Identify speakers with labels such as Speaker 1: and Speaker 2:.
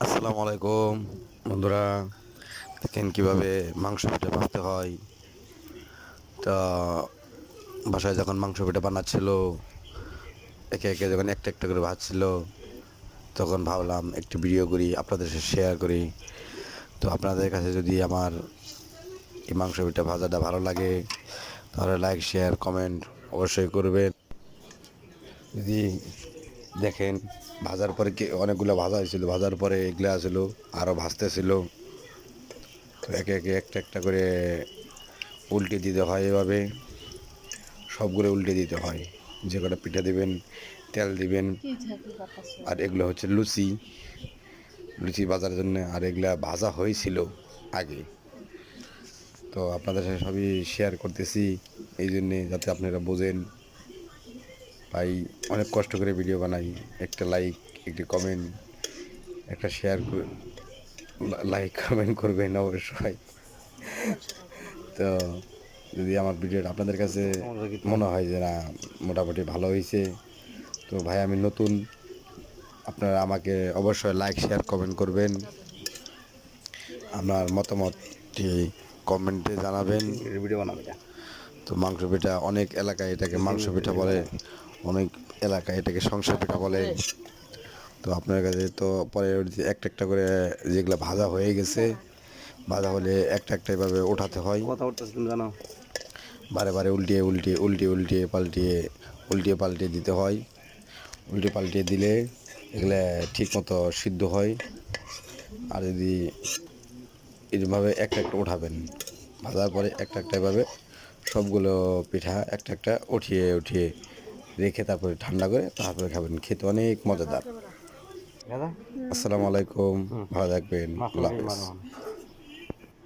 Speaker 1: আসসালামু আলাইকুম বন্ধুরা। দেখেন কিভাবে মাংস পিঠা ভাজতে হয়। তা বাসায় যখন মাংস পিঠা বানাচ্ছিল, একে একে যখন একটা একটা করে ভাজছিল, তখন ভাবলাম একটি ভিডিও করি, আপনাদের সাথে শেয়ার করি। তো আপনাদের কাছে যদি আমার এই মাংস পিঠা ভাজাটা ভালো লাগে, তাহলে লাইক শেয়ার কমেন্ট অবশ্যই করবেন। যদি দেখেন ভাজার পরে কি অনেকগুলো ভাজা হয়েছিল, ভাজার পরে এগুলা ছিল আরও ভাজতেছিল। তো একে একে একটা একটা করে উল্টে দিতে হয়, এভাবে সবগুলো উল্টে দিতে হয়। যে কটা পিঠা দিবেন তেল দিবেন। আর এগুলো হচ্ছে লুচি, লুচি ভাজার জন্য। আর এগুলা ভাজা হয়েছিল আগে। তো আপনাদের সাথে সবই শেয়ার করতেছি এই জন্যে, যাতে আপনারা বোঝেন। ভাই অনেক কষ্ট করে ভিডিও বানাই। একটা লাইক, একটি কমেন্ট, একটা শেয়ার, লাইক কমেন্ট করবেন অবশ্যই। তো যদি আমার ভিডিওটা আপনাদের কাছে মনে হয় যে না, মোটামুটি ভালো হয়েছে, তো ভাই আমি নতুন, আপনারা আমাকে অবশ্যই লাইক শেয়ার কমেন্ট করবেন। আপনার মতামতটি কমেন্টে জানাবেন।
Speaker 2: ভিডিও বানাবে না।
Speaker 1: তো মাংস পিঠা অনেক এলাকায় এটাকে মাংস পিঠা বলে, অনেক এলাকায় এটাকে সংসার পিঠা বলে। তো আপনার কাছে তো পরে একটা একটা করে যেগুলো ভাজা হয়ে গেছে, ভাজা হলে একটা একটা এভাবে ওঠাতে হয়।
Speaker 2: কথা বলতেছ তুমি জানো?
Speaker 1: বারে বারে উল্টিয়ে উল্টিয়ে উল্টিয়ে উল্টিয়ে পাল্টিয়ে উল্টিয়ে পাল্টিয়ে দিতে হয়। উল্টে পাল্টিয়ে দিলে এগুলো ঠিক মতো সিদ্ধ হয়। আর যদি এরভাবে একটা একটা উঠাবেন, ভাজার পরে একটা একটা এভাবে সবগুলো পিঠা একটা একটা উঠিয়ে উঠিয়ে রেখে তারপরে ঠান্ডা করে তারপরে খাবেন, খেতে অনেক মজাদার।
Speaker 2: দাদা
Speaker 1: আসসালামু আলাইকুম,
Speaker 2: হুম
Speaker 1: ভালো থাকবেন,
Speaker 2: মাছ
Speaker 1: আল্লাহ
Speaker 2: মারো।
Speaker 1: হাফেজ।